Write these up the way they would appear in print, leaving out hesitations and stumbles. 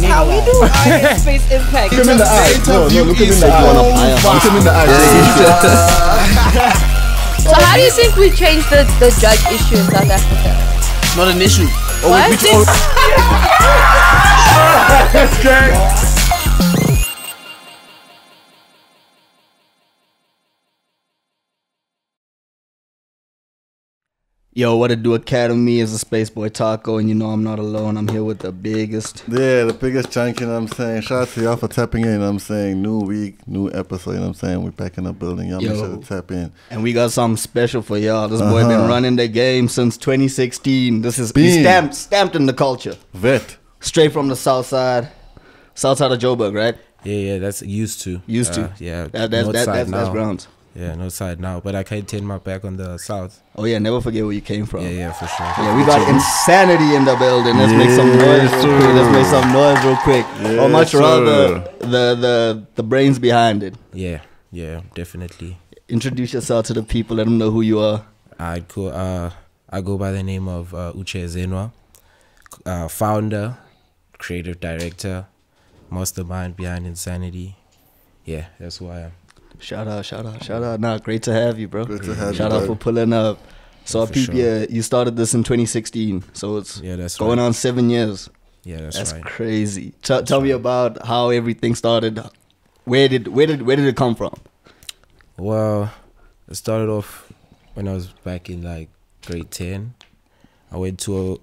how we do our space impact. Look him in the eye. No, look him in the eye. Look him in the eye. So how do you think we change the drug issue in South Africa? It's not an issue. What? That's great. Yo, What It Do Academy is a Space Boy Taco, and you know I'm not alone. I'm here with the biggest. Yeah, the biggest chunk, you know what I'm saying? Shout out to y'all for tapping in, you know what I'm saying? New week, new episode, you know what I'm saying? We're back in the building. Y'all make sure to tap in. And we got something special for y'all. This boy been running the game since 2016. This is he's stamped in the culture. Vet. Straight from the south side of Joburg, right? Yeah, that's used to. Yeah, That's grounds. Yeah, no side now, but I can't turn my back on the south. Oh yeah, never forget where you came from. Yeah, for sure. Yeah, we got Insanity in the building. Let's make some noise real quick. Let's make some noise real quick. Yeah, or much rather the brains behind it. Yeah, definitely. Introduce yourself to the people. Let them know who you are. I go by the name of Uche Zenwa, founder, creative director, mastermind behind Insanidy. Yeah, that's who I am. Shout out. Nah, great to have you, bro. Great to have you. Shout out for pulling up. So, For you started this in 2016. So it's going on 7 years. Yeah, That's right. crazy. Tell me about how everything started. Where did it come from? Well, it started off when I was back in like grade 10. I went to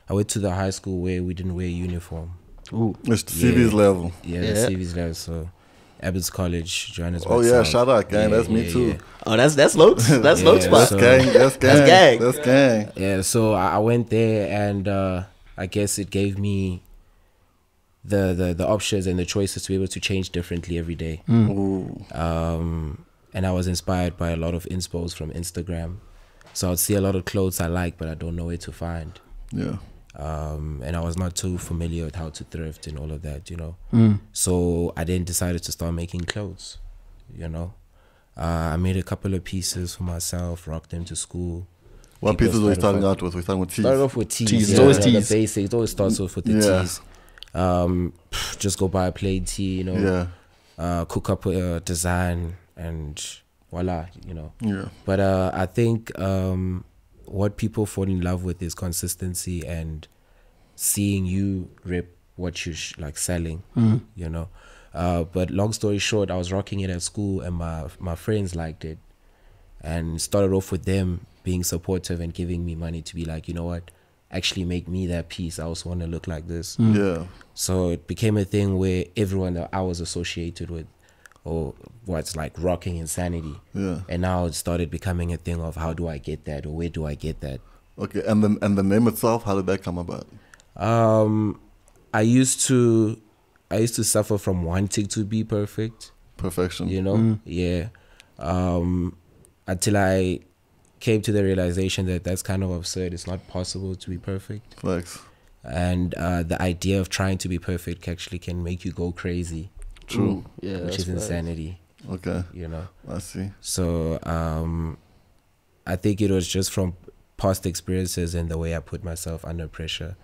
the high school where we didn't wear uniform. Ooh. It's the CV's level. Yeah, the CV's level. So Abbott's College, Johannesburg. Oh yeah, South. shout out, gang. That's me too. Yeah. Oh, that's Lokes. That's Lokes spot. That's gang. Yeah, so I went there, and I guess it gave me the options and the choices to be able to change differently every day. And I was inspired by a lot of inspos from Instagram. So I'd see a lot of clothes I like, but I don't know where to find. Yeah. And I was not too familiar with how to thrift and all of that, you know. So I then decided to start making clothes, you know. I made a couple of pieces for myself, rocked them to school. What pieces were you starting out with? We're starting with tees. Started off with tees. It's always tees. The basics. It always starts off with the tees. Just go buy a plain tee, you know. Cook up a design and voila, you know. Yeah. But I think what people fall in love with is consistency and seeing you rip what you like selling, you know. But long story short, I was rocking it at school, and my friends liked it, and started off with them being supportive and giving me money to be like, you know what, actually make me that piece. I also want to look like this. Yeah. So it became a thing where everyone that I was associated with, or what's like rocking Insanity. Yeah. And now it started becoming a thing of how do I get that, or where do I get that? Okay, and the name itself, how did that come about? I used to suffer from wanting to be perfect. Perfection. You know? Yeah. Until I came to the realization that that's kind of absurd. It's not possible to be perfect. Thanks. And the idea of trying to be perfect actually can make you go crazy. True. Yeah, which is insanity. Okay. You know. I see. So I think it was just from past experiences and the way I put myself under pressure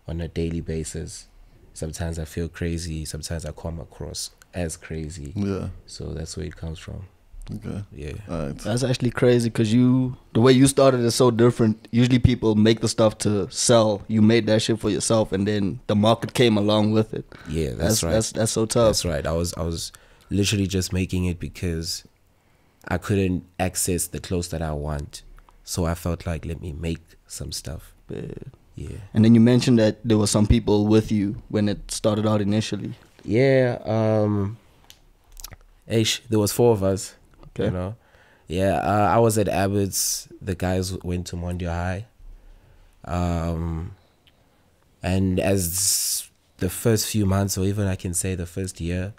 on a daily basis. Sometimes I feel crazy. Sometimes I come across as crazy. Yeah. So that's where it comes from. Okay. Yeah. All right. That's actually crazy because the way you started is so different. Usually people make the stuff to sell. You made that shit for yourself, and then the market came along with it. Yeah, that's right. That's so tough. That's right. I was literally just making it because I couldn't access the clothes that I want. So I felt like, let me make some stuff. Yeah. And then you mentioned that there were some people with you when it started out initially. Yeah. There was 4 of us. Okay. You know. Yeah. I was at Abbott's. The guys went to Mondio High. And as the first few months, or even I can say the first year,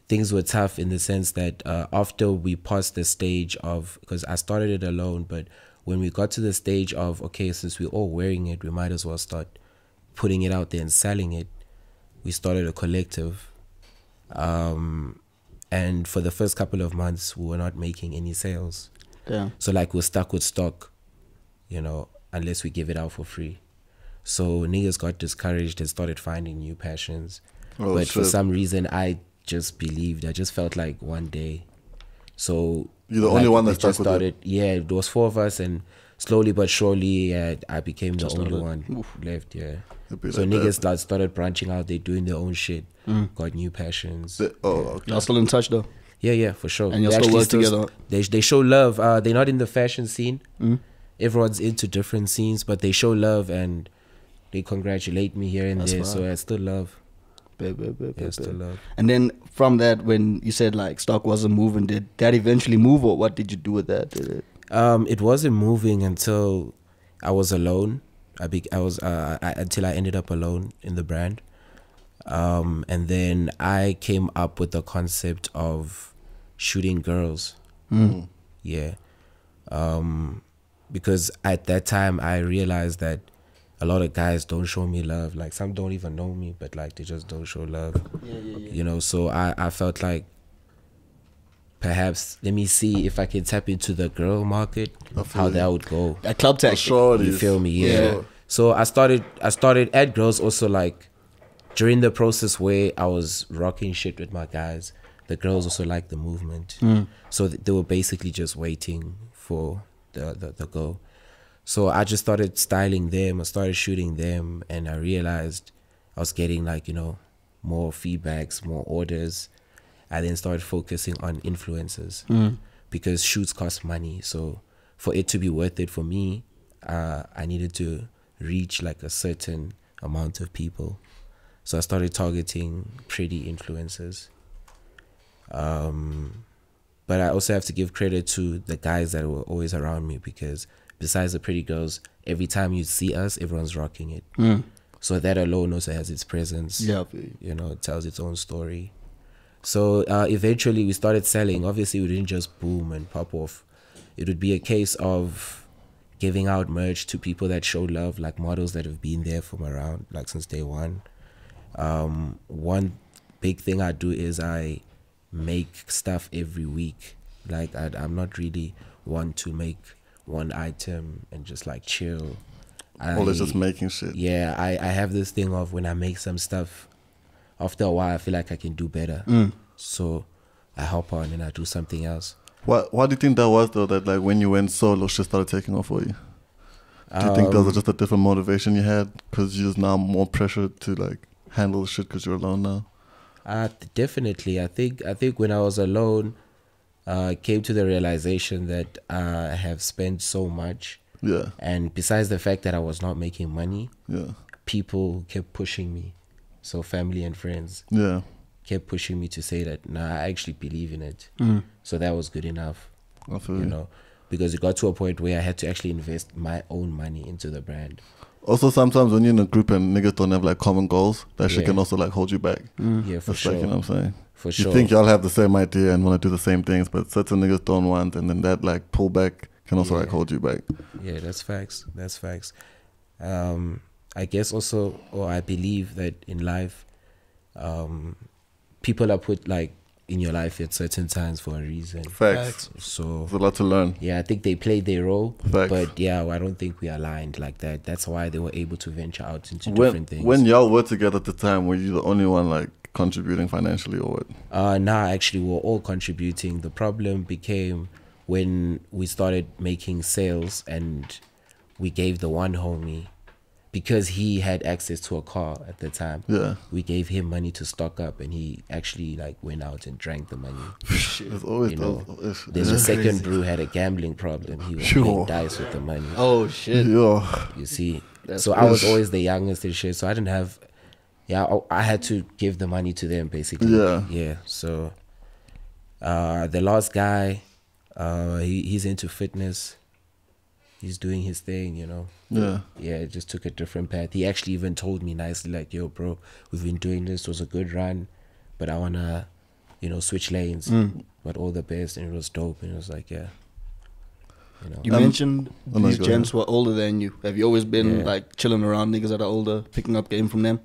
things were tough in the sense that after we passed the stage of, because I started it alone, but when we got to the stage of, okay, since we're all wearing it, we might as well start putting it out there and selling it, we started a collective. And for the first couple of months, we were not making any sales. Yeah. So like we're stuck with stock, you know, unless we give it out for free. So niggas got discouraged and started finding new passions. Oh, but for shit. some reason, I just believed. I just felt like one day. So You're the only one that it just stuck with it. Yeah, there was 4 of us, and slowly but surely, I became the only started. one left. Yeah. It'd be So like niggas that. like started branching out. They doing their own shit. Got new passions. Okay. Y'all still in touch though? Yeah, for sure. And y'all They still actually work together? They show love. They're not in the fashion scene. Everyone's into different scenes, but they show love and they congratulate me here and That's there. fine. So I still love. Yeah, Still love. And then from that, when you said like stock wasn't moving, did that eventually move, or what did you do with that? Did it? It wasn't moving until I was alone. Until I ended up alone in the brand. And then I came up with the concept of shooting girls. Yeah. Because at that time I realized that a lot of guys don't show me love. Like some don't even know me, but like they just don't show love. You know, so I felt like perhaps let me see if I can tap into the girl market, how that would go. A club tag. You feel me? Yeah. So I started at girls also, like during the process where I was rocking shit with my guys, the girls also liked the movement. So they were basically just waiting for the go. So I just started styling them, I started shooting them, and I realized I was getting like, you know, more feedbacks, more orders. I then started focusing on influencers because shoots cost money. So for it to be worth it for me, I needed to reach like a certain amount of people. So I started targeting pretty influencers. But I also have to give credit to the guys that were always around me, because besides the pretty girls, every time you see us, everyone's rocking it. So that alone also has its presence. Yeah. You know, it tells its own story. So eventually we started selling. Obviously, we didn't just boom and pop off. It would be a case of giving out merch to people that show love, like models that have been there from around, like since day one. One big thing I do is I make stuff every week. Like I'm not really one to make one item and just like chill. Always just making shit. Yeah, I have this thing of when I make some stuff, after a while I feel like I can do better. So I hop on and I do something else. Why do you think that was though? That like when you went solo, shit started taking off for you. Do you think that was just a different motivation you had because you're just now more pressure to like handle the shit because you're alone now? Definitely. I think when I was alone, I came to the realization that I have spent so much. Yeah. And besides the fact that I was not making money, Yeah. people kept pushing me. So family and friends Yeah. kept pushing me to say that, nah, I actually believe in it. So that was good enough, I feel you you. know, because it got to a point where I had to actually invest my own money into the brand. Also, sometimes when you're in a group and niggas don't have like common goals, that shit Yeah. can also like hold you back. Yeah, for That's sure. like, you know what I'm saying? For You sure. think y'all have the same idea and want to do the same things, but certain niggas don't want, and then that like pullback can also like Yeah. hold you back. Yeah, that's facts. That's facts. I guess also, or I believe that in life, people are put like in your life at certain times for a reason. Facts. So There's a lot to learn. yeah, I think they played their role, Facts. but yeah, I don't think we aligned like that. That's why they were able to venture out into different things. When y'all were together at the time, were you the only one like contributing financially or what? Nah, actually, we were all contributing. The problem became when we started making sales and we gave the one homie, because he had access to a car at the time. Yeah. We gave him money to stock up, and he actually like went out and drank the money. There's always You know, those. Then the second brew had a gambling problem. He was Sure. playing dice with the money. Oh shit. Yeah. You see, That's so I was crazy. always the youngest and shit. So I didn't have, I had to give the money to them basically. Yeah. So, the last guy, he's into fitness. He's doing his thing, you know. Yeah. Yeah, it just took a different path. He actually even told me nicely, like, "Yo, bro, we've been doing this. It was a good run, but I wanna, you know, switch lanes. But all the best." And it was dope. And it was like, yeah, you know. You mentioned oh no, these go gents were older than you. Have you always been Yeah. like chilling around niggas that are older, picking up game from them?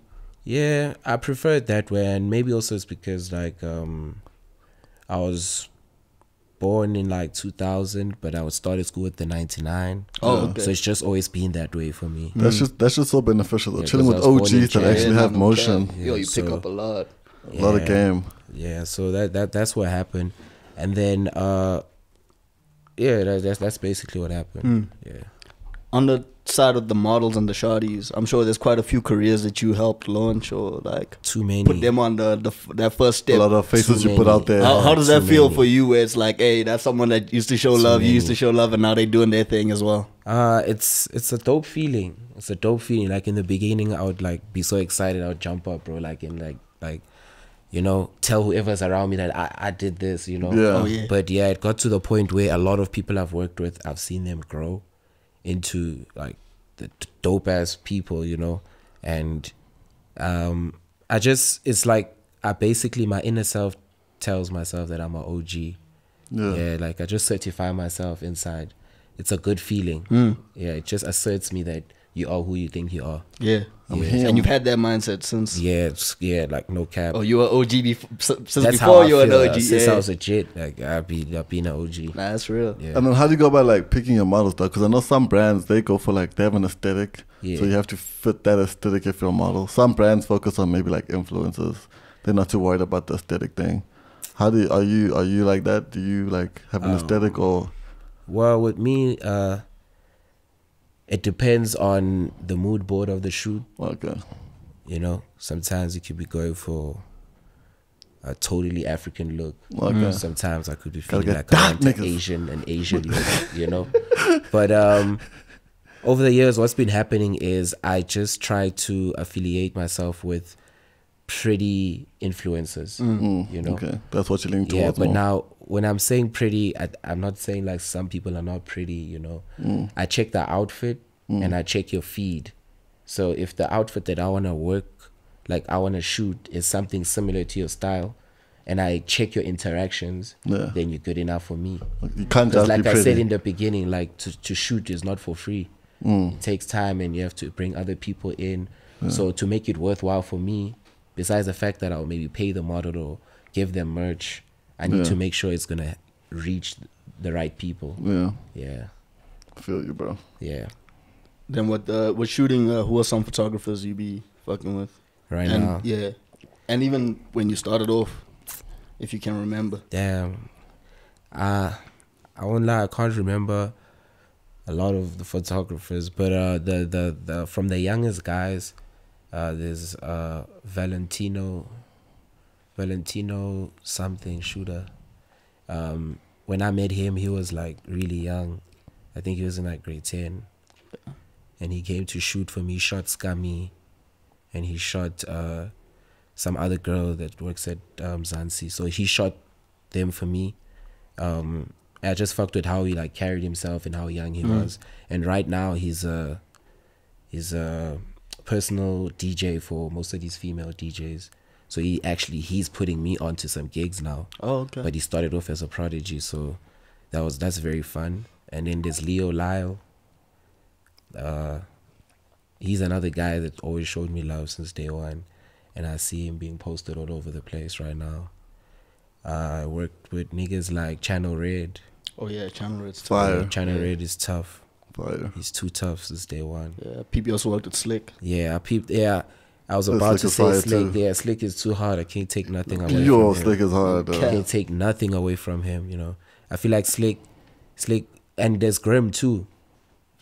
Yeah, I prefer it that way, and maybe also it's because like I was born in like 2000, but I started school with the 99. Oh, okay. So it's just always been that way for me. That's just so beneficial. Yeah, Chilling with 'cause I was born in OGs that Jan. actually have motion. Yo, you pick so- up a lot. A lot of game. Yeah, so that's what happened. And then that's basically what happened. Yeah. On the side of the models and the shawties, I'm sure there's quite a few careers that you helped launch or like Too many. put them on that first A step. lot of faces Too you put many. out there. How does that Too feel many. for you? Where it's like, hey, that's someone that used to show Too love. You used to many. show love, and now they doing their thing as well. It's a dope feeling. It's a dope feeling. Like in the beginning, I would like be so excited. I would jump up, bro. Like in like, you know, tell whoever's around me that I did this. You know. Yeah. Oh yeah. But yeah, it got to the point where a lot of people I've worked with, I've seen them grow into like the dope ass people, you know. And it's like I basically, my inner self tells myself that I'm an OG. Yeah, like I just certify myself inside. It's a good feeling. Yeah, it just asserts me that you are who you think you are. Yeah. him. And you've had that mindset since. Yeah, like no cap. Oh, you were OG since That's before how I you were an feel. OG. Since yeah. I was a jit, like I've been an OG. Nah, that's real. Yeah. And then how do you go about like picking your models though? Because I know some brands, they go for like, they have an aesthetic. Yeah. So you have to fit that aesthetic if you're a model. Some brands focus on maybe like influencers. They're not too worried about the aesthetic thing. Are you like that? Do you like have an aesthetic or? Well, with me, it depends on the mood board of the shoot. Okay. You know, sometimes you could be going for a totally African look. Okay. Sometimes I could be Gotta feeling get like I dark want niggas. an Asian look, you know. But over the years, what's been happening is I just try to affiliate myself with pretty influencers, you know. Okay. That's what you're leaning Yeah, towards but more. now when I'm saying pretty, I'm not saying like some people are not pretty, you know. I check the outfit and I check your feed. So if the outfit that I want to work, like I want to shoot, is something similar to your style, and I check your interactions, then you're good enough for me. You can't Because just like be I pretty. said in the beginning, like to shoot is not for free. It takes time and you have to bring other people in. So to make it worthwhile for me, besides the fact that I'll maybe pay the model or give them merch, I need to make sure it's going to reach the right people. Yeah. Yeah. Feel you, bro. Yeah. Then what shooting? Who are some photographers you be fucking with? Right and, now. Yeah. And even when you started off, if you can remember. Damn. I won't lie, I can't remember a lot of the photographers, but the from the youngest guys, there's Valentino something shooter. When I met him, he was like really young. I think he was in like grade 10. And he came to shoot for me. He shot Scummy, and he shot some other girl that works at Zansi. So he shot them for me. I just fucked with how he like carried himself and how young he was. And right now he's a personal DJ for most of these female DJs. So he's putting me onto some gigs now. Oh, okay. But he started off as a prodigy, so that's very fun. And then there's Leo Lyle. He's another guy that always showed me love since day one, and I see him being posted all over the place right now. I worked with niggas like Channel Red. Oh yeah, Channel Red's Fire. Yeah, Channel Red is tough. Fire. He's too tough since day one. Yeah, PP also worked with Slick. Yeah, I was But about Slick to is say fire Slick. too. Yeah, Slick is too hard. I can't take nothing away Yo, from him. Slick is hard though. I can't take nothing away from him, you know. I feel like Slick, and there's Grim too.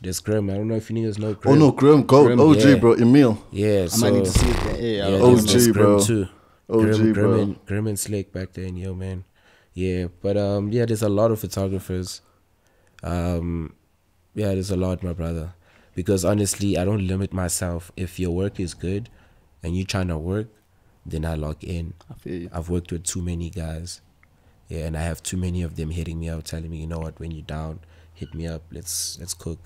There's Grim. I don't know if you niggas know Grim. Oh no, Grim, go Grim, OG, yeah. bro. Emil. Yeah, I so might need to see it. Yeah, yeah, OG, there's Grim bro. too. OG, bro. Grim and Slick back then, yo man. Yeah, but yeah, there's a lot of photographers. Yeah, there's a lot, my brother. Because honestly, I don't limit myself. If your work is good and you're trying to work, then I log in. I feel you. I've worked with too many guys. Yeah, and I have too many of them hitting me up, telling me, you know what, when you're down, hit me up. Let's cook.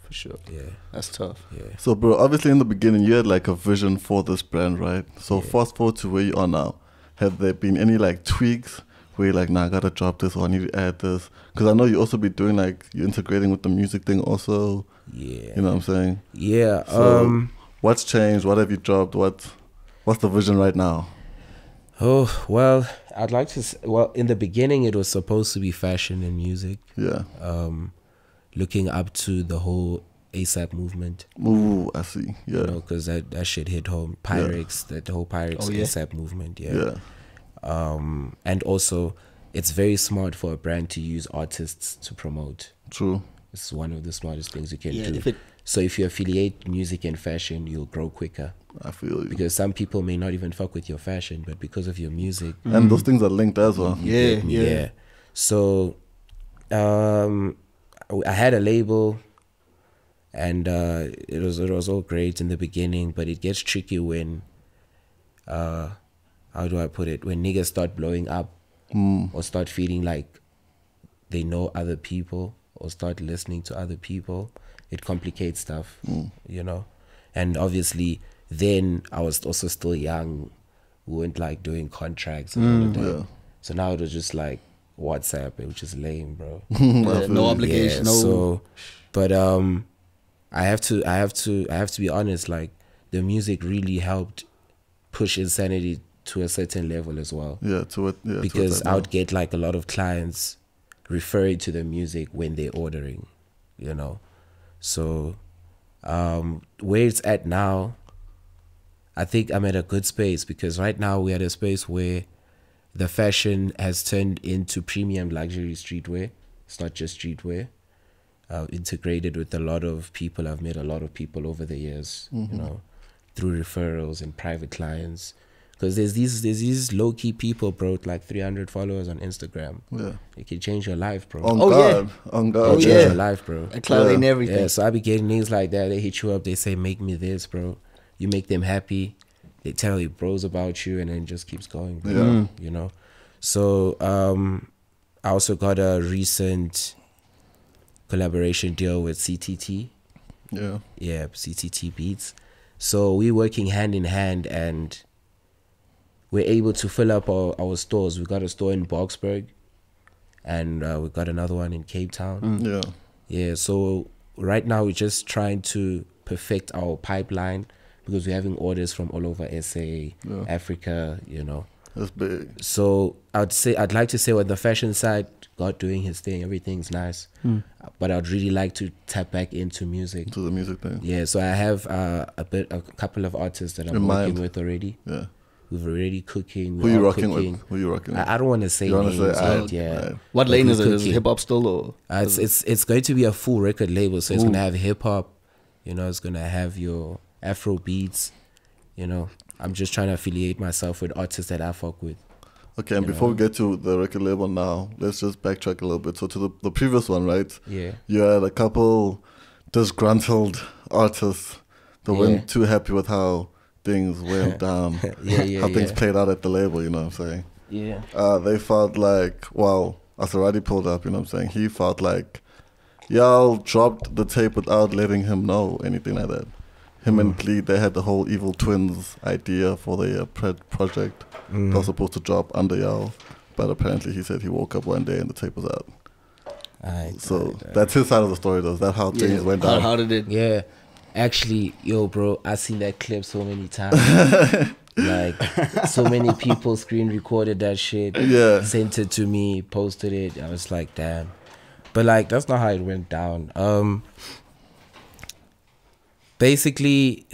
For sure. Yeah, That's tough. yeah. So, bro, obviously in the beginning you had like a vision for this brand, right? So, Yeah. fast forward to where you are now. Have there been any like tweaks where you're like, nah, I gotta drop this or I need to add this? Because I know you also be doing like, you're integrating with the music thing also. Yeah. You know what I'm saying? Yeah. So, what's changed? What have you dropped? What's the vision right now? Oh, well, I'd like to well, in the beginning it was supposed to be fashion and music. Yeah. Looking up to the whole ASAP movement. Ooh, I see. Yeah. You know, because that shit hit home. Pyrex, the whole Pyrex ASAP movement. Yeah. And also, it's very smart for a brand to use artists to promote. True. It's one of the smartest things you can do. So if you affiliate music and fashion, you'll grow quicker. I feel you. Because some people may not even fuck with your fashion, but because of your music. And those things are linked as well. Yeah. So, I had a label, and it was all great in the beginning, but it gets tricky when, how do I put it? When niggas start blowing up, or start feeling like they know other people, or start listening to other people, it complicates stuff, you know. And obviously, then I was also still young. We weren't like doing contracts and all of that. Yeah. So now it was just like WhatsApp, which is lame, bro. No obligation. Yeah, so, but I have to be honest. Like, the music really helped push Insanity to a certain level as well. Yeah, to it. Yeah, because I would get like a lot of clients referring to the music when they're ordering, you know. So where it's at now, I think I'm at a good space, because right now we're at a space where the fashion has turned into premium luxury streetwear. It's not just streetwear. Integrated with a lot of people. I've met a lot of people over the years, you know, through referrals and private clients. Because there's these low key people, bro, with like 300 followers on Instagram. Yeah, it can change your life, bro. On God. Change your life, bro. Clouding everything. Yeah, so I be getting niggas like that. They hit you up. They say, "Make me this, bro." You make them happy. They tell you bros about you, and then it just keeps going, bro. Yeah. You know. So I also got a recent collaboration deal with CTT. Yeah. Yeah, CTT Beats. So we're working hand in hand, and we're able to fill up our stores. We got a store in Boksburg, and we got another one in Cape Town. Yeah. Yeah, so right now we're just trying to perfect our pipeline, because we're having orders from all over SA, Africa, you know. That's big. So I'd like to say, on the fashion side, God doing his thing, everything's nice. But I'd really like to tap back into music. To the music thing. Yeah, so I have a couple of artists that I'm working with already. Yeah. We've already cooking. Who you rocking with? Who you rocking with? I don't want to say names. Yeah. What lane is it? Is it hip hop still, or? It's going to be a full record label, so it's gonna have hip hop. You know, it's gonna have your Afro beats. You know, I'm just trying to affiliate myself with artists that I fuck with. Okay, and before we get to the record label now, let's just backtrack a little bit. So to the previous one, right? Yeah. You had a couple disgruntled artists that weren't too happy with how things went down. How things played out at the label, you know what I'm saying? Yeah. They felt like, well, Asaradi pulled up, you know what I'm saying? He felt like y'all dropped the tape without letting him know anything like that. Him and Bleed, they had the whole Evil Twins idea for the project. They were supposed to drop under y'all, but apparently he said he woke up one day and the tape was out. So that's his side of the story, though. Is that how things went down? How did it? Yeah. Actually, yo, bro, I seen that clip so many times. Like, so many people screen recorded that shit. Yeah. Sent it to me, posted it. I was like, damn. But like, that's not how it went down. Basically,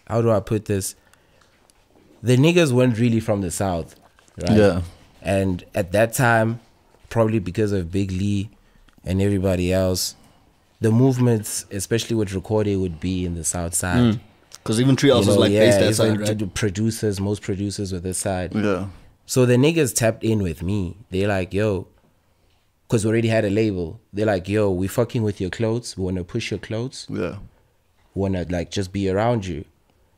how do I put this? The niggas weren't really from the South, right? Yeah. And at that time, probably because of Big Lee and everybody else, the movements, especially with recording, would be in the South side. Because even Treehouse was like based that side, right? Most producers were this side. Yeah. So the niggas tapped in with me. They're like, yo, because we already had a label. They're like, yo, we fucking with your clothes. We want to push your clothes. Yeah. We want to like just be around you.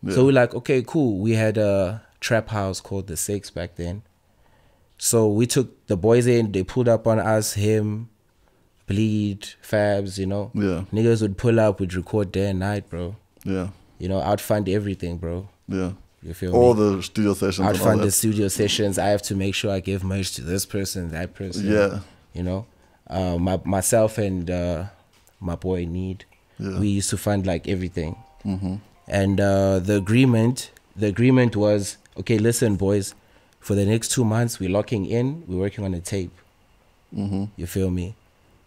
Yeah. So we're like, okay, cool. We had a trap house called The Six back then. So we took the boys in. They pulled up on us, him, Bleed, Fabs, you know. Yeah. Niggas would pull up, would record day and night, bro. Yeah. You know, I'd fund everything, bro. Yeah. You feel all me? The studio sessions. I'd fund the studio sessions. I have to make sure I give merch to this person, that person. Yeah. You know, myself and my boy Need, we used to fund like everything. And the agreement was, okay, listen, boys, For the next 2 months, we're locking in. We're working on a tape. Mm-hmm. You feel me?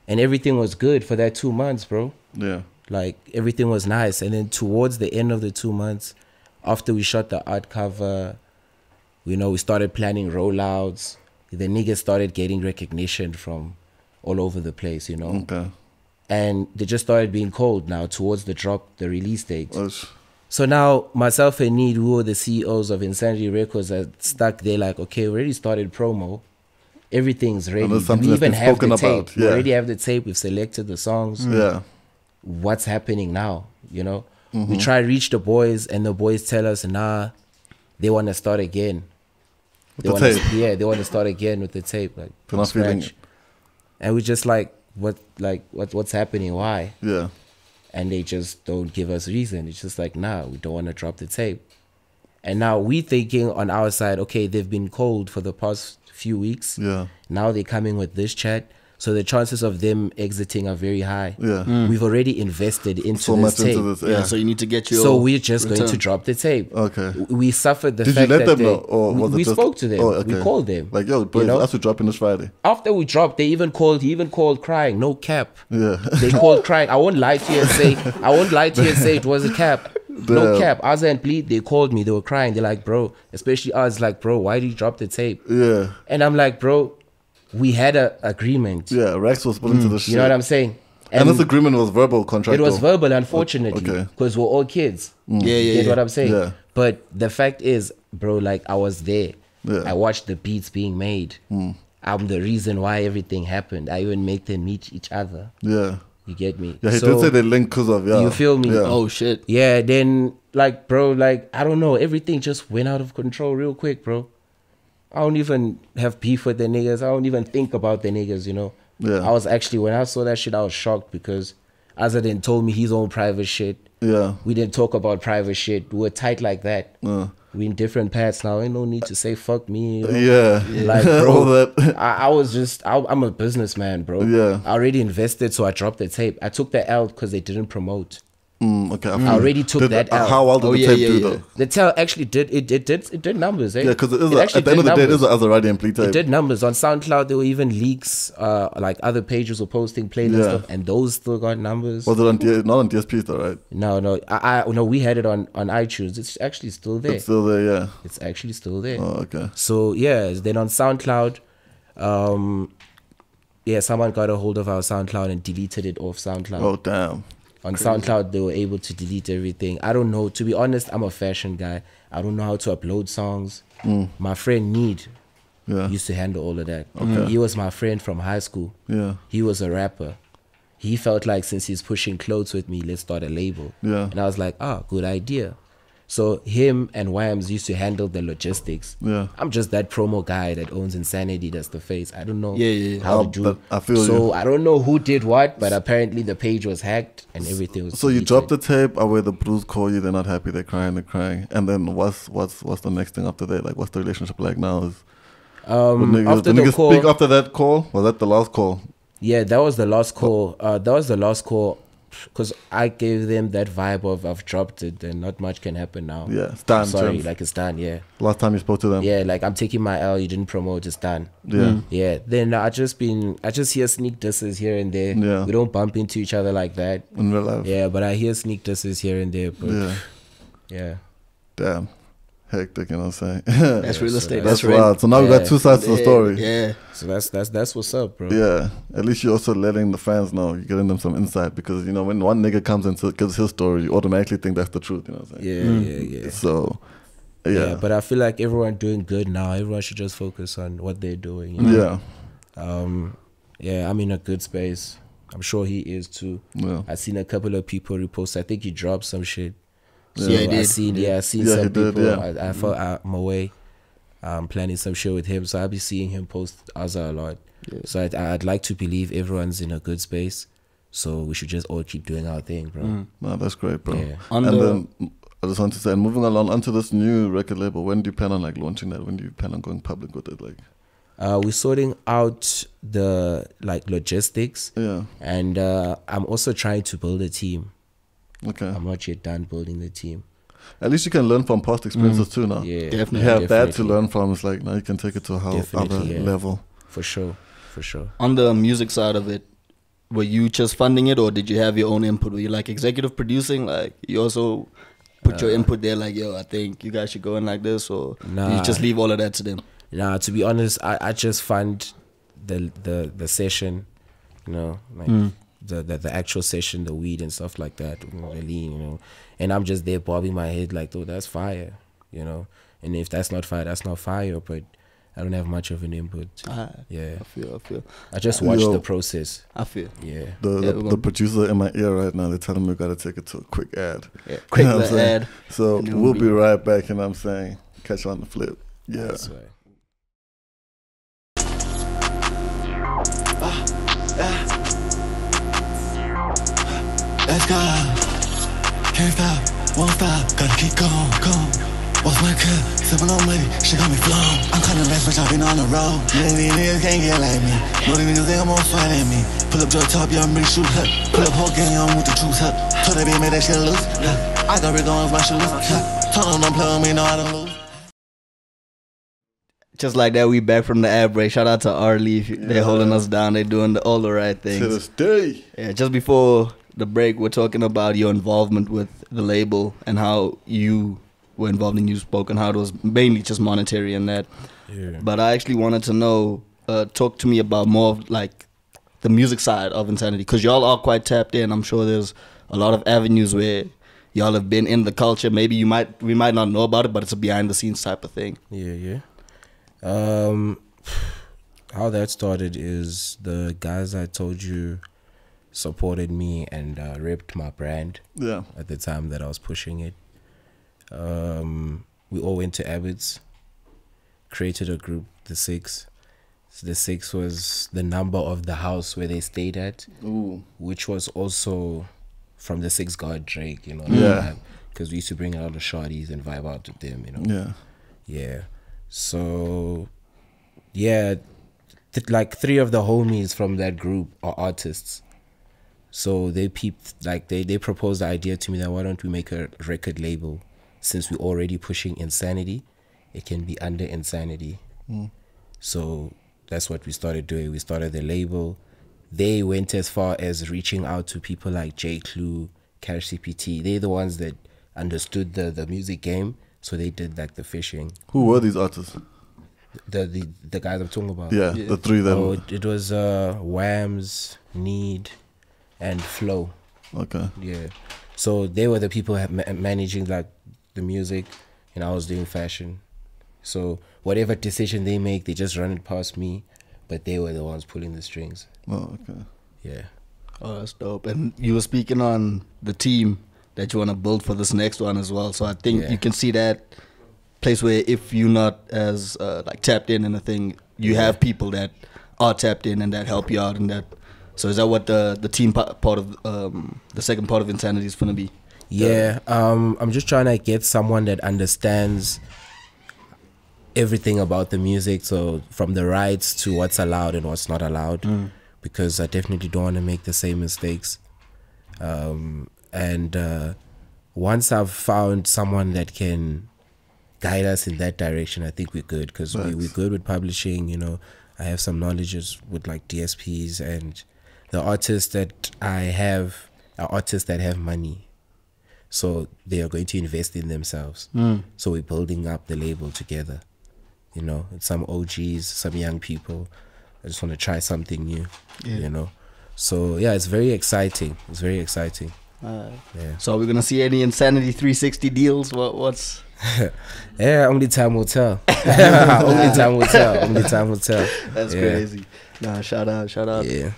And everything was good for that 2 months, bro. Yeah. Like, everything was nice. And then towards the end of the 2 months, after we shot the art cover, we started planning rollouts. The niggas started getting recognition from all over the place, Okay. And they just started being cold now towards the release date. Ush. So now myself and Need, who were the CEOs of Insanity Records, are stuck there like, okay, we already started promo. Everything's ready. that's something We that's even been have spoken the about, tape. yeah. We already have the tape. We've selected the songs. Yeah. What's happening now? Mm-hmm. We try to reach the boys, and the boys tell us, nah, they want to start again. With the tape. They want to start again with the tape. Like, They're not feeling scratch. it. And we just what's happening? Why? Yeah. And they just don't give us reason. It's just like, nah, we don't want to drop the tape. And now we thinking on our side, okay, they've been cold for the past few weeks. Yeah. Now they're coming with this chat. So the chances of them exiting are very high. Yeah. We've already invested into So this much tape. into this. Yeah, Yeah. so you need to get your So we're just going return. to drop the tape. Okay. We suffered the Did you fact let that them they, know, or was we it just, spoke to them. Oh, okay. We called them. Like, yo, boys, us to drop in this Friday. After we dropped, they even called. He even called crying. No cap. Yeah. They called crying. I won't lie to you and say. It was a cap. No Damn. cap. Us and Bleed, they called me. They were crying. They're like, bro, especially us, like, bro, why did you drop the tape? Yeah. And I'm like, bro, we had an agreement. Yeah. Rex was put into the shit. You know what I'm saying? And this agreement was verbal contract. It was though. verbal, unfortunately, Okay. because we're all kids. Yeah, You yeah, get yeah. what I'm saying? Yeah. But the fact is, bro, like, I was there. Yeah. I watched the beats being made. I'm the reason why everything happened. I even make them meet each other. Yeah. You get me? Yeah, he So, did say they linked because of, yeah. You feel me? Yeah. Oh shit. Yeah, then, like, bro, like, I don't know. Everything just went out of control real quick, bro. I don't even have beef with the niggas. I don't even think about the niggas, Yeah. I was actually, when I saw that shit, I was shocked because Azadin told me his own private shit. Yeah. We didn't talk about private shit. We were tight like that. We in different paths now. Ain't no need to say fuck me. Yeah. Like, All bro, that. I was just, I'm a businessman, bro. Yeah. I already invested, so I dropped the tape. I took the L because they didn't promote. Okay. I already took that out. How well did Oh, the yeah, tape yeah, do, yeah. though? The tail actually did numbers, eh? Yeah, because It at actually the end of did the day, it is numbers. an Azaradi and Plea It tape. did numbers on SoundCloud. There were even leaks, like other pages were posting playlists, Yeah. and those still got numbers. Was it on not on DSPs though, right? No, no, we had it on iTunes. It's actually still there. It's still there, yeah. It's actually still there. Oh, okay. So yeah, then on SoundCloud, yeah, someone got a hold of our SoundCloud and deleted it off SoundCloud. Oh, damn. On SoundCloud, they were able to delete everything. I don't know. To be honest, I'm a fashion guy. I don't know how to upload songs. My friend Need Yeah. used to handle all of that. He was my friend from high school. Yeah. He was a rapper. He felt like since he's pushing clothes with me, let's start a label. Yeah. And I was like, good idea. So him and Whams used to handle the logistics. Yeah. I'm just that promo guy that owns Insanity. That's the face. I don't know Yeah. how to do. But I feel so you. I don't know who did what, but apparently the page was hacked and everything was. So you deleted. drop the tape, away the blues call you, they're not happy, they're crying, and then what's the next thing after that? Like, what's the relationship like now? Would After the the niggas call, speak after that call? Was that the last call? yeah, that was the last call. That was the last call because I gave them that vibe of I've dropped it and not much can happen now. Yeah, it's done. Sorry, James. like it's done. Yeah, Last time you spoke to them? yeah, like I'm taking my L. You didn't promote. It's done. Yeah. Yeah. Then I just hear sneak disses here and there. Yeah. We don't bump into each other like that. In real life? Yeah, but I hear sneak disses here and there. But Yeah. yeah. Damn. Hectic, you know what I'm saying? That's real estate. That's rent. wild. So now we got two sides to the Yeah, story. Yeah. So that's what's up, bro. Yeah, at least you're also letting the fans know. You're getting them some insight because, when one nigga comes and gives his story, you automatically think that's the truth, you know what I'm saying? Yeah. So, yeah. But I feel like everyone doing good now. Everyone should just focus on what they're doing. You know? Yeah. Yeah, I'm in a good space. I'm sure he is too. Yeah. I've seen a couple of people repost. I think he dropped some shit. So Yeah, he did. I seen Yeah, some he did, people. yeah. I thought I'm away. I'm planning some shit with him, so I'll be seeing him post Azza a lot. Yeah. So I'd like to believe everyone's in a good space. So we should just all keep doing our thing, bro. No, that's great, bro. Yeah. Then I just want to say, and moving along onto this new record label, when do you plan on launching that? When do you plan on going public with it? We're sorting out the logistics, Yeah. and I'm also trying to build a team. Okay. I'm not yet done building the team. At least you can learn from past experiences too now. Yeah, Definitely. You have that to definitely. learn from. It's like now you can take it to a other Definitely, yeah. level. For sure. On the music side of it, were you just funding it, or did you have your own input? Were you like executive producing? Like you also put your input there, like, yo, I think you guys should go in like this, or you just leave all of that to them? Nah, to be honest, I just fund the session, you know, like the actual session, the weed and stuff like that, you know, the lean, you know, and I'm just there bobbing my head like, oh, that's fire, you know, and if that's not fire, that's not fire, but I don't have much of an input. Yeah, I feel. I just watch the process. I feel. Yeah. The producer in my ear right now, they're telling me we gotta take it to a quick ad. Yeah. Quick You know what I'm saying? ad. So And then we'll be right back, and I'm saying, catch you on the flip. Yeah. That's right. Let's go. Can't stop, won't stop, gotta keep going. What's my cup? Sippin' on money, she got me flown. I'm kinda less, but y'all been on the road. These niggas can't get like me. Know these niggas think I'm gon' fight at me. Pull up to the top, yeah, I'm ready to shoot her. Pull up whole gang, I'm with the troops up. Told that bitch, make that shit loose. I got rid on my shoes. Told them don't play with me, no, I don't lose. Just like that, we back from the ad break. Shout out to Arlie. They're holding us down. They're doing all the right things. To this day. Yeah, just before the break, we're talking about your involvement with the label and how you were involved in You Spoke and how it was mainly just monetary and that. Yeah. But I actually wanted to know, talk to me about more of like the music side of Insanity, because y'all are quite tapped in. I'm sure there's a lot of avenues where y'all have been in the culture. Maybe we might not know about it, but it's a behind the scenes type of thing. Yeah. How that started is the guys I told you supported me and ripped my brand. Yeah. At the time that I was pushing it. We all went to Abbott's, created a group, the Six. So the Six was the number of the house where they stayed at, which was also from the Six God Drake, you know. Yeah. Because we used to bring a lot of shorties and vibe out with them, you know. Yeah. Yeah. So, yeah, like 3 of the homies from that group are artists. So they peeped, like they proposed the idea to me that why don't we make a record label, since we're already pushing Insanity, it can be under Insanity. So that's what we started doing. We started the label. They went as far as reaching out to people like J. Clue, Cash CPT. They're the ones that understood the music game, so they did like the fishing. Who were these artists? The guys I'm talking about. Yeah, the 3 that. Oh, it was Whams, Need, and Flow. Okay. Yeah. So they were the people managing like the music, and I was doing fashion. So whatever decision they make, they just run it past me, but they were the ones pulling the strings. Oh, okay. Yeah. Oh, that's dope. And you were speaking on the team that you want to build for this next one as well. So I think you can see that place where if you're not as like tapped in a thing, you have people that are tapped in and that help you out and that. So is that what the team part of the second part of Insanity is going to be? Yeah. I'm just trying to get someone that understands everything about the music, so from the rights to what's allowed and what's not allowed, because I definitely don't want to make the same mistakes. And once I've found someone that can guide us in that direction, I think we're good, because we're good with publishing, you know. I have some knowledge with like DSPs, and the artists that I have are artists that have money, so they are going to invest in themselves. So we're building up the label together, you know. It's some OGs, some young people. I just want to try something new, you know. So yeah, it's very exciting. It's very exciting. Yeah. So are we gonna see any Insanity 360 deals? What's Yeah, only time will tell. Only time will tell. Only time will tell. That's crazy. Nah, shout out. Yeah.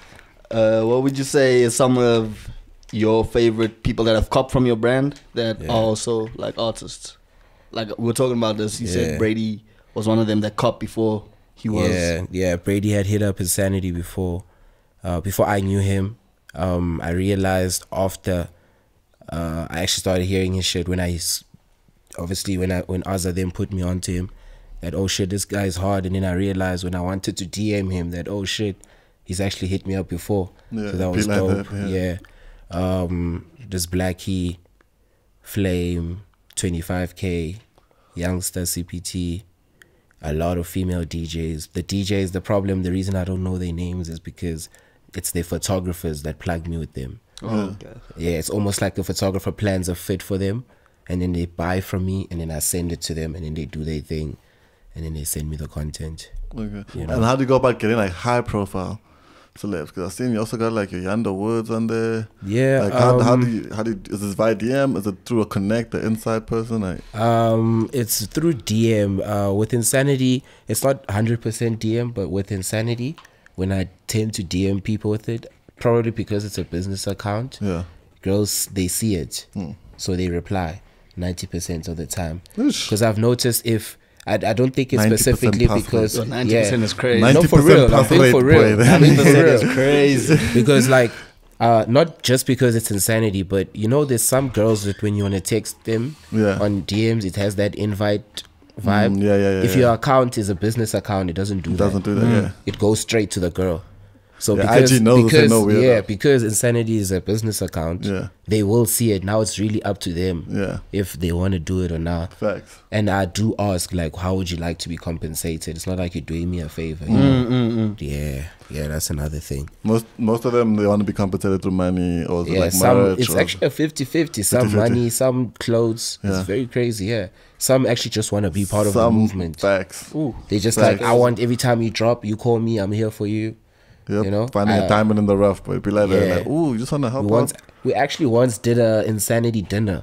What would you say is some of your favorite people that have copped from your brand that are also like artists? Like we were talking about this. You said Brady was one of them that copped before he was. Yeah. Brady had hit up Insanity before I knew him. I realized after I actually started hearing his shit when Azza then put me onto him, that oh shit, this guy is hard. And then I realized when I wanted to DM him that oh shit, he's actually hit me up before. Yeah, so that was dope. That, yeah. Just Blackie, Flame, 25K, youngster CPT, a lot of female DJs. The DJs, the reason I don't know their names is because it's their photographers that plug me with them. Oh, okay. Yeah, it's almost like the photographer plans a fit for them, and then they buy from me, and then I send it to them, and then they do their thing, and then they send me the content. Okay. You know? And how do you go about getting like high profile celebs? Because I've seen you also got like your Yonder Woods on there. Yeah. Like how do you is this via DM? Is it through a connect, the inside person? Like it's through DM. With Insanity, it's not 100% DM, but with Insanity, when I tend to DM people with it, probably because it's a business account. Yeah. Girls, they see it, so they reply 90% of the time. Ish. Because I've noticed if I don't think it's 90% specifically pass because So 90% is crazy. 90% No, for real. I'm pass being rate, for real. boy. I'm being for 90% real. is crazy. Because like not just because it's Insanity, but you know there's some girls that when you want to text them on DMs, it has that invite vibe. If your account is a business account, it doesn't do that. Doesn't do that. Yeah. It goes straight to the girl. So Yeah, IG knows it's no weirdo. because Insanity is a business account, they will see it. Now it's really up to them if they want to do it or not. Facts. And I do ask, like, how would you like to be compensated? It's not like you're doing me a favor. You know? Yeah, that's another thing. Most of them, they want to be compensated through money or like some marriage. it's actually a 50-50. Some 50-50. money, some clothes. Yeah. It's very crazy. Yeah, some actually just want to be part of the movement. Facts. They just Facts. like, I want every time you drop, you call me, I'm here for you. Yep. You know, finding a diamond in the rough, but it'd be like, like, ooh, you just want to help out. We actually once did a Insanity dinner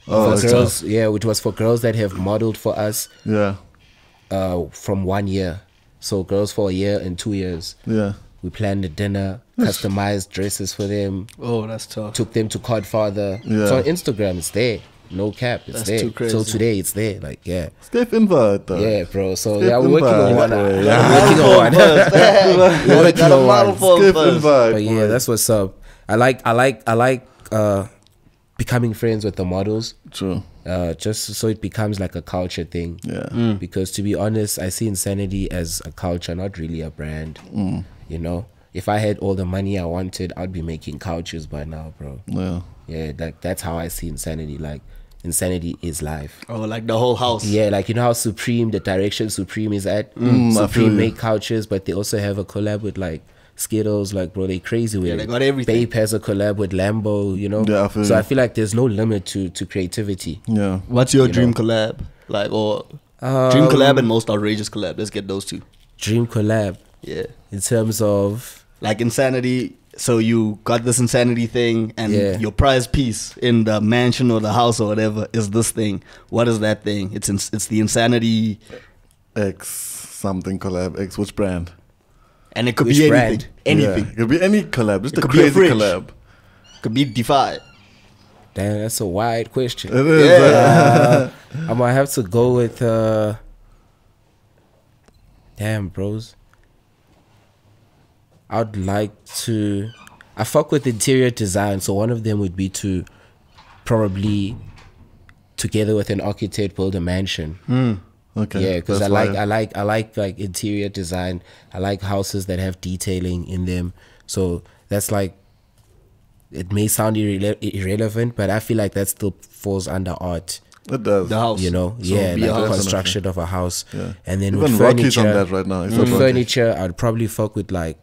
Oh, for girls. Yeah, which was for girls that have modeled for us. Yeah. From 1 year, so girls for a year and 2 years. Yeah. We planned a dinner, customized dresses for them. Oh, that's tough. Took them to Codfather. Yeah. It's on Instagram. It's there. No cap. It's That's there. too crazy. Till today, it's there. Like, yeah. Stiff invite though. Yeah, bro. So, Skip yeah, we're working on one. invite. We're working on one. We're working on one. Skip invite. But yeah, that's what's up. I like becoming friends with the models. True. Just so it becomes like a culture thing. Yeah. Because to be honest, I see Insanity as a culture, not really a brand. You know, if I had all the money I wanted, I'd be making couches by now, bro. Yeah. Yeah, like that's how I see Insanity. Like, Insanity is life. Oh, like the whole house. Yeah, like you know how Supreme, the direction Supreme is at. I feel Supreme you. make couches, but they also have a collab with like Skittles. Like, bro, they crazy with Yeah, it. they got everything. Bape has a collab with Lambo. You know. Yeah, I feel so you. I feel like there's no limit to creativity. Yeah. What's your You dream know. collab? Like, or dream collab and most outrageous collab. Let's get those two. Dream collab Yeah. in terms of Like Insanity. So you got this Insanity thing, and Yeah. your prize piece in the mansion or the house or whatever is this thing. What is that thing? It's the Insanity, X something collab. X which brand? and it could Which be brand? anything. Anything. Yeah. It could be any collab. Just It a could be a crazy fridge. collab. Could be Defy. damn, that's a wide question. It is. Yeah. I might have to go with damn, bros. I'd like to. I fuck with interior design, so one of them would be to probably together with an architect build a mansion. Okay. Yeah, because I that's like fire. I like interior design. I like houses that have detailing in them. So that's like, it may sound irrelevant, but I feel like that still falls under art. It does. The house. You know, So yeah, be like a the house. construction of a house. Yeah. And then Even with Rocky's furniture, on that right now. He's with on Rocky. furniture, I'd probably fuck with like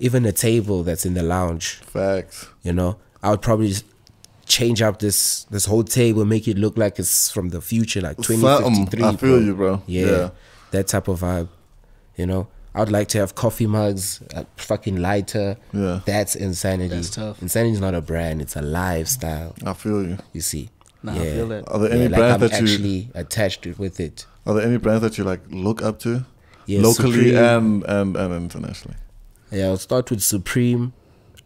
even a table that's in the lounge. Facts. You know, I would probably just change up this whole table, make it look like it's from the future, like 2053. I feel you, bro. Yeah, that type of vibe. You know, I'd like to have coffee mugs, a fucking lighter. Yeah. That's Insanity. That's tough. Insanity is not a brand; it's a lifestyle. I feel you. You see. Nah, yeah. I feel that. Are there any like brands I'm that you actually attached with it. Are there any brands that you like look up to? Yeah, locally Supreme. and internationally? Yeah, I'll start with Supreme.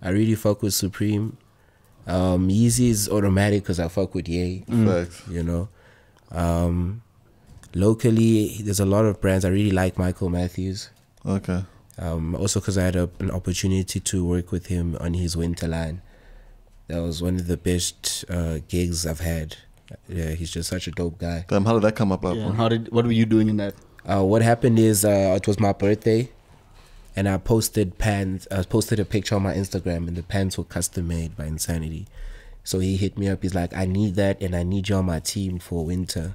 I really fuck with Supreme. Yeezy is automatic because I fuck with Ye. Facts. You know. Locally, there's a lot of brands. I really like Michael Matthews. Okay. Also because I had an opportunity to work with him on his winter line. That was one of the best gigs I've had. Yeah, he's just such a dope guy. Damn, how did that come up? Yeah, and what were you doing in that? What happened is it was my birthday, and I posted pants. I posted a picture on my Instagram, and the pants were custom made by Insanity. So he hit me up. He's like, I need that, and I need you on my team for winter.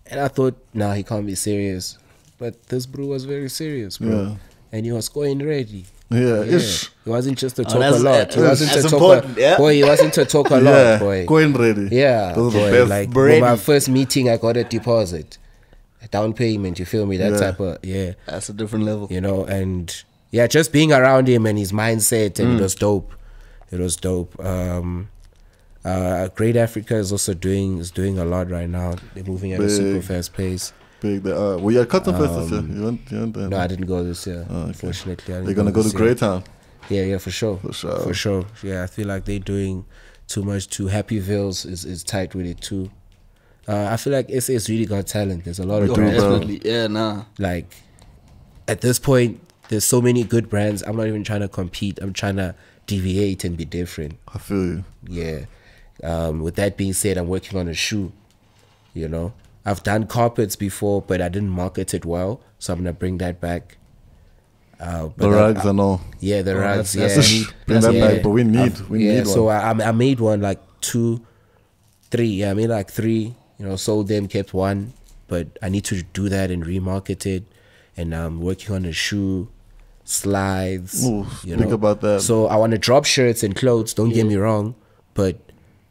And I thought, nah, he can't be serious. But this bro was very serious, bro. Yeah. And he was going ready. Yeah, ish. He wasn't just to talk a that's- lot. He wasn't that's to talk important, yeah. boy, he wasn't to talk a lot, Yeah, boy. going ready. Yeah, Those are the boy. best. Like Ready. for my first meeting, I got a deposit, a down payment. You feel me? That Yeah. type of That's a different level. you know. And yeah, just being around him and his mindset, and it was dope. It was dope. Great Africa is also doing a lot right now. They're moving at a super Big. fast pace. Big. Well, you had Cotton Fest this year. You went there? No, I didn't go this year. Oh, okay. Unfortunately, I didn't They're gonna go to this year. Greytown. Yeah, for sure. For sure. Yeah, I feel like they're doing too much too. Happyville's is tight with it too. I feel like SA's really got talent. There's a lot of Oh, brands. Definitely. Yeah, nah. Like, at this point, there's so many good brands. I'm not even trying to compete. I'm trying to deviate and be different. I feel you. Yeah. With that being said, I'm working on a shoe. You know, I've done carpets before, but I didn't market it well, so I'm gonna bring that back. The rugs and all. Yeah, the rugs. that's Yeah, neat. Bring that yeah. back, but we need one. So I made one like 2, 3. Yeah, I made like 3. You know, sold them, kept 1, but I need to do that and remarket it. And I'm working on a shoe, slides. Ooh, you think know. about that. So I want to drop shirts and clothes. Don't get me wrong, but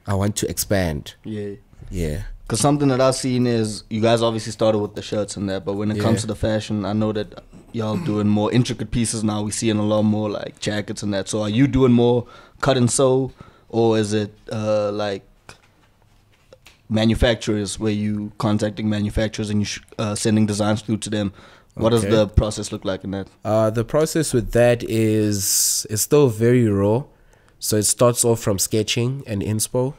I want to expand. Yeah. Yeah. Because something that I've seen is you guys obviously started with the shirts and that, but when it comes to the fashion, I know that y'all doing more intricate pieces now. We're seeing a lot more like jackets and that. So are you doing more cut and sew, or is it like manufacturers where you contacting manufacturers and you sending designs through to them? What does Okay. the process look like in that? The process with that is it's still very raw. So it starts off from sketching and inspo.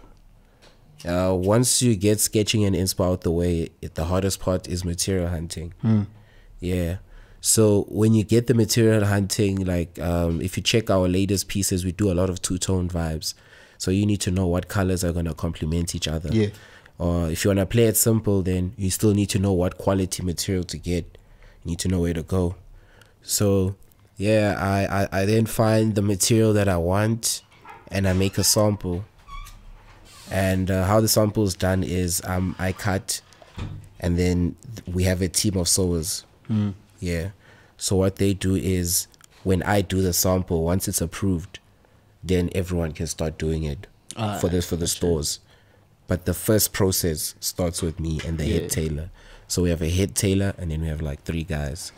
Once you get sketching and inspo out the way, the hardest part is material hunting. Yeah. So when you get the material hunting, like if you check our latest pieces, we do a lot of two-tone vibes. So you need to know what colors are going to complement each other. Yeah. Or if you want to play it simple, then you still need to know what quality material to get. You need to know where to go. So yeah, I then find the material that I want and I make a sample. And how the sample is done is I cut, and then we have a team of sewers. Yeah. So what they do is when I do the sample, once it's approved, then everyone can start doing it for the stores. But the first process starts with me and the head tailor. So we have a head tailor, and then we have like 3 guys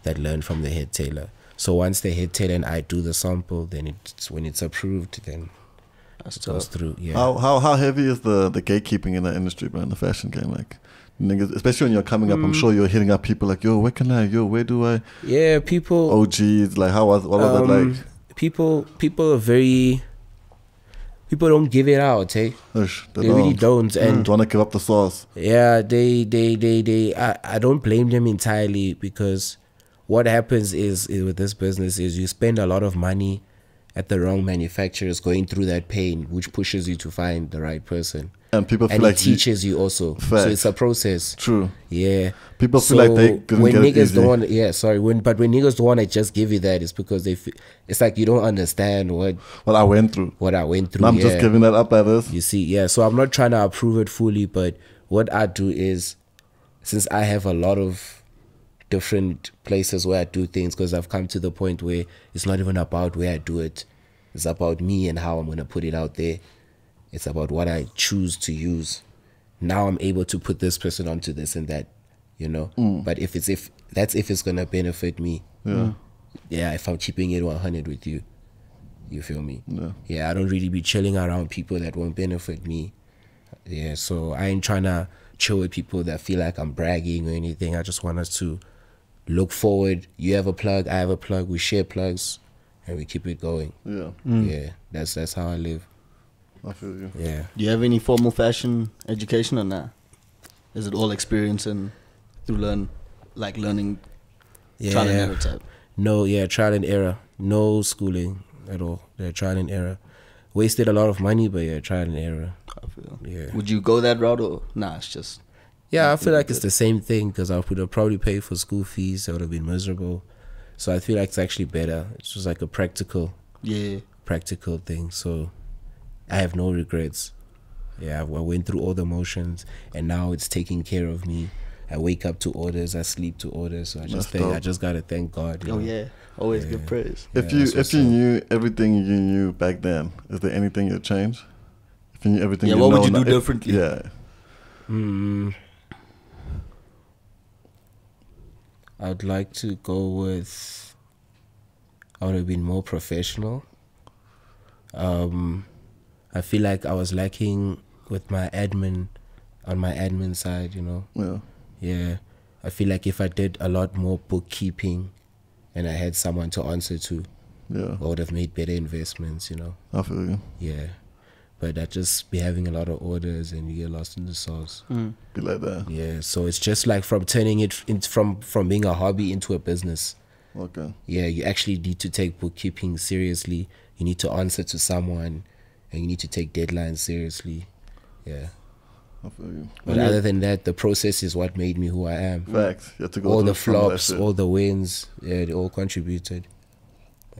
that learn from the head tailor. So once the head tailor and I do the sample, then it's when it's approved, then it goes through. Yeah. How heavy is the gatekeeping in the industry, man? The fashion game, like niggas, especially when you're coming up. I'm sure you're hitting up people like, yo, where do I? Yeah, people. OGs, like what was that like? People are very. People don't give it out, eh? Ush, They really don't, and don't want to give up the sauce. yeah, I don't blame them entirely, because what happens is with this business is you spend a lot of money at the wrong manufacturers going through that pain, which pushes you to find the right person. And people feel And like it teaches you also. So Facts. it's a process. True. Yeah. People feel like they couldn't when get it niggas easy. don't want, when niggas don't want to just give you that, it's because it's like you don't understand what I went through. I went through. I'm just giving that up like this. You see, yeah. So I'm not trying to approve it fully, but what I do is, since I have a lot of different places where I do things, because I've come to the point where it's not even about where I do it. It's about me and how I'm going to put it out there. It's about what I choose to use. Now I'm able to put this person onto this and that, you know. But if it's going to benefit me. Yeah, if I'm keeping it 100 with you. You feel me? Yeah, I don't really be chilling around people that won't benefit me. Yeah, so I ain't trying to chill with people that feel like I'm bragging or anything. I just want us to look forward. You have a plug, I have a plug. We share plugs, and we keep it going. Yeah. Yeah, that's how I live. I feel you. Yeah. Do you have any formal fashion education or not? Is it all experience and through learning trial and error type? No, yeah, trial and error. No schooling at all. Yeah, trial and error. Wasted a lot of money, but yeah, trial and error. I feel. Yeah. Would you go that route or nah? It's just Yeah, I feel like it's the same thing, because I would have probably paid for school fees. I would have been miserable. So I feel like it's actually better. It's just like a practical thing. So I have no regrets. Yeah, I went through all the motions, and now it's taking care of me. I wake up to orders, I sleep to orders. So I just gotta thank God. Oh yeah, always give praise. If you knew everything you knew back then, is there anything you'd change? If you knew everything, what would you do differently? I'd like to go with. I would have been more professional. I feel like I was lacking with my admin, on my admin side, you know. Yeah. I feel like if I did a lot more bookkeeping and I had someone to answer to, I would have made better investments, you know. I feel you. Yeah. But I just be having a lot of orders and you get lost in the sauce. Be like that. Yeah. So it's just like from turning it from being a hobby into a business. Okay. Yeah, you actually need to take bookkeeping seriously. You need to answer to someone, and you need to take deadlines seriously. Yeah. I feel you. But other than that, the process is what made me who I am. Facts. You have to go all through the some of that flops, shit. all the wins, they all contributed.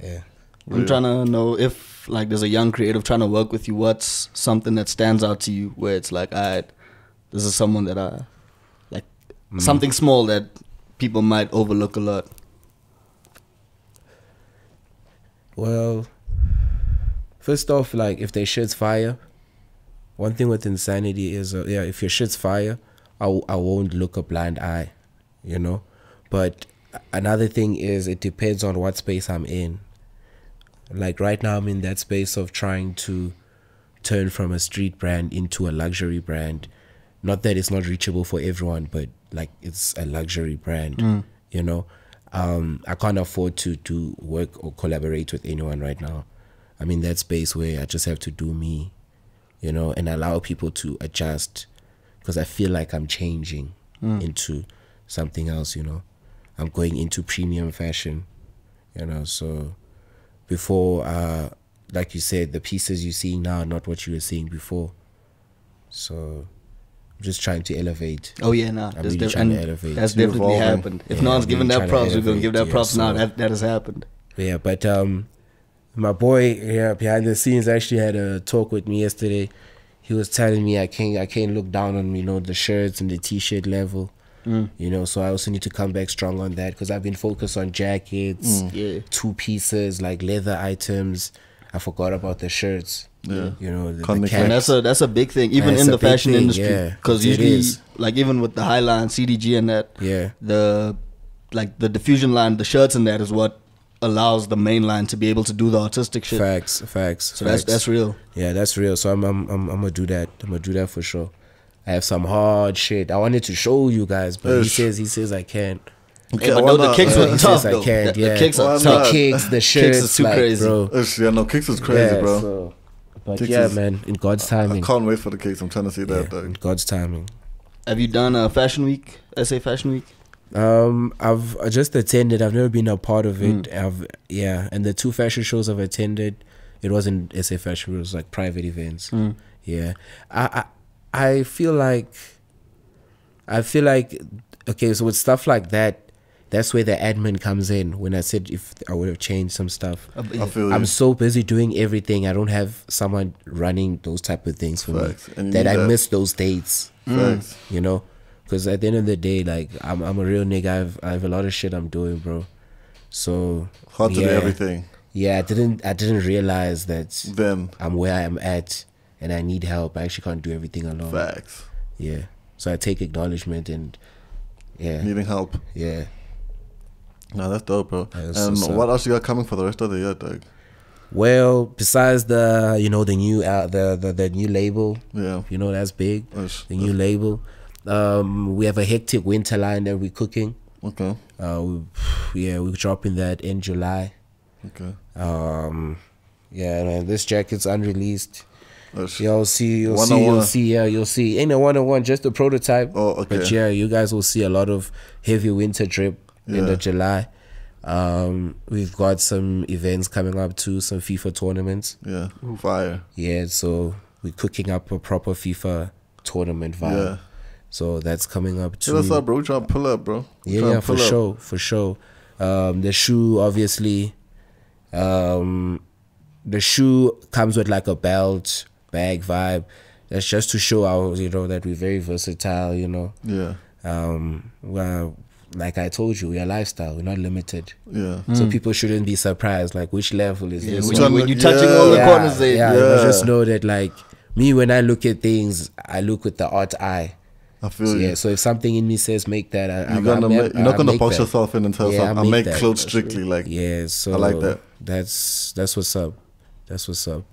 Yeah. I'm trying to know if like there's a young creative trying to work with you. What's something that stands out to you where it's like, alright, this is someone that I like, something small that people might overlook a lot. Well, first off, like if their shit's fire, one thing with Insanity is, if your shit's fire, I won't look a blind eye, you know. But another thing is it depends on what space I'm in. Like right now I'm in that space of trying to turn from a street brand into a luxury brand. Not that it's not reachable for everyone, but like it's a luxury brand, you know. I can't afford to work or collaborate with anyone right now. I'm in that space where I just have to do me, you know, and allow people to adjust, because I feel like I'm changing into something else, you know. I'm going into premium fashion, you know. So before, like you said, the pieces you see now are not what you were seeing before. So I'm just trying to elevate. Oh yeah, nah. I'm really trying to elevate. That's definitely Evolving. happened. If no one's giving that props, we're gonna give that props now. So, That has happened. Yeah, but my boy behind the scenes actually had a talk with me yesterday. He was telling me I can't look down on, you know, the shirts and the t-shirt level. You know, so I also need to come back strong on that, because I've been focused on jackets, two pieces, like leather items. I forgot about the shirts. Yeah. You know, the And caps. that's a big thing, even That's in a the big fashion thing, industry. yeah. Because It usually, is. like even with the Highline, CDG, and that, the diffusion line, the shirts and that is what allows the main line to be able to do the artistic shit. Facts. So that's real. Yeah, that's real. So I'm gonna do that. I'm gonna do that for sure. I have some hard shit. I wanted to show you guys, but he says I can't. Hey, but no, the kicks were He tough says I though. can't. The kicks are Why tough. not? The kicks, the shirts, is too like, crazy. bro. Yeah, no, kicks is crazy, bro. So, but Kicks yeah, is- man, in God's I timing. can't wait for the kicks. I'm trying to see that, In dog. God's timing. Have you done a fashion week? SA Fashion Week? I've just attended. I've never been a part of it. And the two fashion shows I've attended, it wasn't SA Fashion. It was like private events. Yeah, I feel like, okay, so with stuff like that, that's where the admin comes in. When I said if I would have changed some stuff, I feel I'm you. so busy doing everything. I don't have someone running those type of things for Facts. me. And you That need I that. miss those dates. Facts. You know, because at the end of the day, like I'm a real nigga. I have a lot of shit I'm doing, bro. So Hard to do everything. Yeah, I didn't realize that Then I'm where I am at and I need help. I actually can't do everything alone. facts. Yeah. So I take acknowledgement and Needing help. yeah. No, that's dope, bro. That's And what's up. what else you got coming for the rest of the year, dog? Well, besides the the new the new label, Yeah. you know, that's big. That's- The new label. We have a hectic winter line that we're cooking. Okay. We're dropping that in July. Okay. Yeah, man, this jacket's unreleased. That's- You'll see. 101. You'll see. Ain't a 101, just a prototype. Oh, okay. But yeah, you guys will see a lot of heavy winter drip in the July. We've got some events coming up too, some FIFA tournaments. Yeah. Fire. Yeah, so we're cooking up a proper FIFA tournament vibe. Yeah. So that's coming up too. Hit us up, bro. We trying to pull up, bro. Yeah, for sure. The shoe, obviously, the shoe comes with like a belt, bag vibe. That's just to show our, you know, that we're very versatile, you know. Yeah. Well, like I told you, we're a lifestyle. We're not limited. Yeah. So people shouldn't be surprised. Like, which level is this? When you're touching all the corners, there. Yeah, you just know that, like, me, when I look at things, I look with the art eye. I feel So, you. yeah, so if something in me says make that, You're not gonna box yourself in and tell yourself, I make make that. clothes strictly. Like, Yeah, so I like that. That's what's up. That's what's up.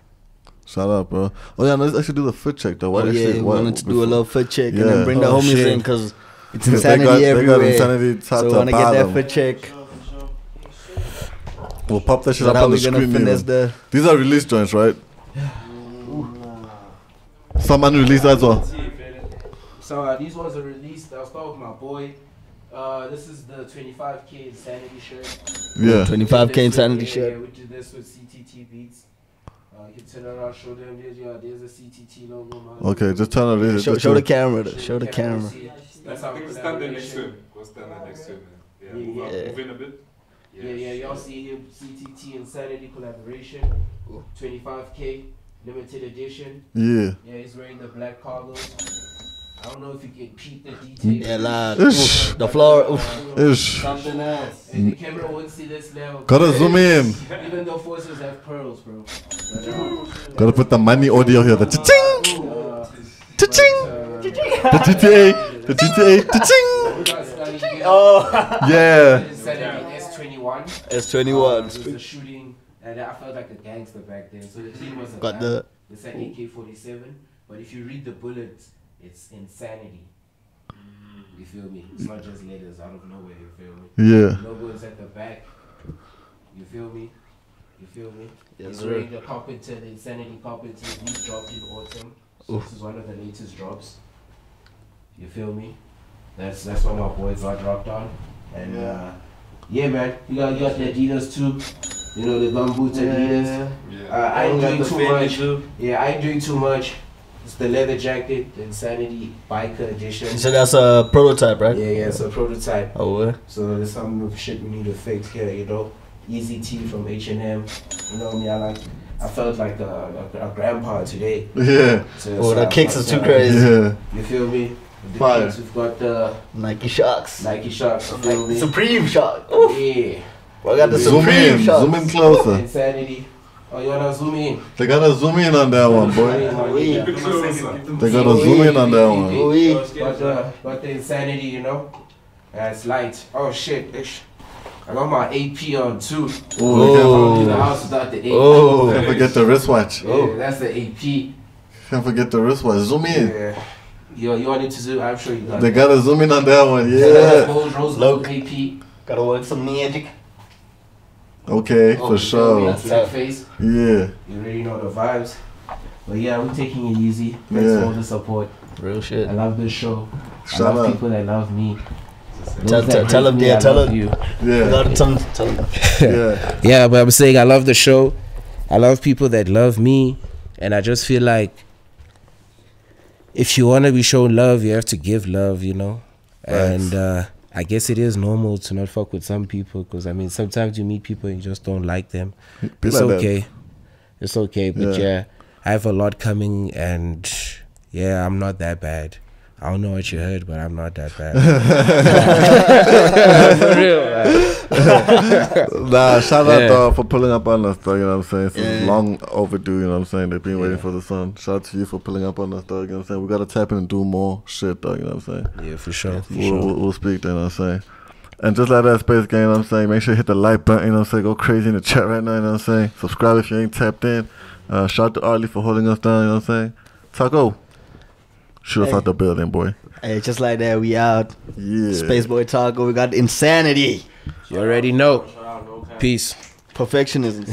shout out, bro. Oh yeah, let's actually do the foot check though. What We wanted to do a little foot check and Yeah. then bring the Oh, homies shit. in because it's They insanity got everywhere. Insanity top So we to want to get that bottom. foot check. We'll pop that shit So up how on the we gonna screen. finesse Even. the? These are release joints, right? Some unreleased as well. So these ones are released. I'll start with my boy. This is the 25K Insanity shirt. Yeah. 25K Insanity shirt. Yeah, we did this with CTT Beats. You can turn around, show them. There's a CTT logo. Man. Okay, just turn on this. Show the camera. Show the camera. That's our Stand there next to collaboration. him. Go stand there next to him. Yeah, Yeah. move in a bit. Yeah, y'all see him, CTT Insanity collaboration, 25K, limited edition. Yeah. Yeah, he's wearing the black cargos. I don't know if you can peep the details. Yeah, lad. Ish. Oof, the floor. Oof. Ish. Something else. And the camera won't see this level. Gotta zoom in. Even though forces have pearls, bro. Gotta put the money audio here. The cha-ching. Cha-ching. The GTA. The GTA. Cha-ching. Oh. Yeah. Insanity S21. S21. It was the shooting, and I felt like a gangster back then. So the team was a Got gun. It's an AK-47, but if you read the bullets, it's insanity. You feel me? It's not just letters out of nowhere. You feel me? Yeah. The logo is at the back. You feel me? You feel me? Yes, He's sir. wearing the Carpenter, the Insanity Carpenter. These dropped in autumn. So this is one of the latest drops. You feel me? That's what my boys are dropped on. And yeah, man, you got the Adidas too. You know, the gumboots Adidas. I ain't doing too much. Yeah, I ain't doing too much. It's the leather jacket, the Insanity Biker Edition. So that's a prototype, right? Yeah, it's a prototype. Oh, yeah. So there's some shit we need to fix here, you know. Easy T from H&M. You know me, I felt like a grandpa today. Yeah. Oh, the kicks is too crazy. Yeah. You feel me? The Fire. kicks, we've got the Nike Sharks. Nike Sharks. You feel me? Supreme Shark. Oof. Yeah. I got the Zoom Supreme in. Sharks. Zoom in closer. Insanity. Oh, you wanna zoom in? They gotta zoom in on that one, boy. They gotta zoom in on that one. Oui. Got the Insanity, you know. It's light. Oh shit. I got my AP on too. Oh, In the house without the AP. oh, can't forget the wristwatch. Yeah, that's the AP. Can't forget the wristwatch. Zoom in. Yeah. You want it to zoom? I'm sure you got They it. gotta zoom in on that one. Yeah. Yeah. Rose Look. AP. Gotta work some magic. Okay, Oh, for you feel me? sure. Black face. Yeah. You already know the vibes. But yeah, we're taking it easy. Thanks Yeah. for all the support. Real shit. I love this show. I Shout love out. people that love me. Tell Those that tell hate him, me, yeah, I tell love him. you. Yeah. Tell him. Yeah. Yeah, but I'm saying I love the show. I love people that love me. And I just feel like if you want to be shown love, you have to give love, you know? And I guess it is normal to not fuck with some people because, I mean, sometimes you meet people and you just don't like them. Be It's like that. okay. It's okay. But yeah, I have a lot coming and yeah, I'm not that bad. I don't know what you heard, but I'm not that bad. For real, man. Nah, shout out Yeah. dog for pulling up on us, dog. You know what I'm saying? It's Yeah. long overdue. You know what I'm saying? They've been waiting for the sun. Shout out to you for pulling up on us, dog. You know what I'm saying? We gotta tap in and do more shit, dog. You know what I'm saying? Yeah, for sure. We'll speak. You know what I'm saying? And just like that, Space Gang. You know what I'm saying? Make sure you hit the like button. You know what I'm saying? Go crazy in the chat right now. You know what I'm saying? Subscribe if you ain't tapped in. Shout out to Arlie for holding us down. You know what I'm saying? Taco, shoot us out the building, boy. Hey, just like that, we out. Yeah. Space Boy Taco, we got Insanity. You already know. Peace. Perfectionism.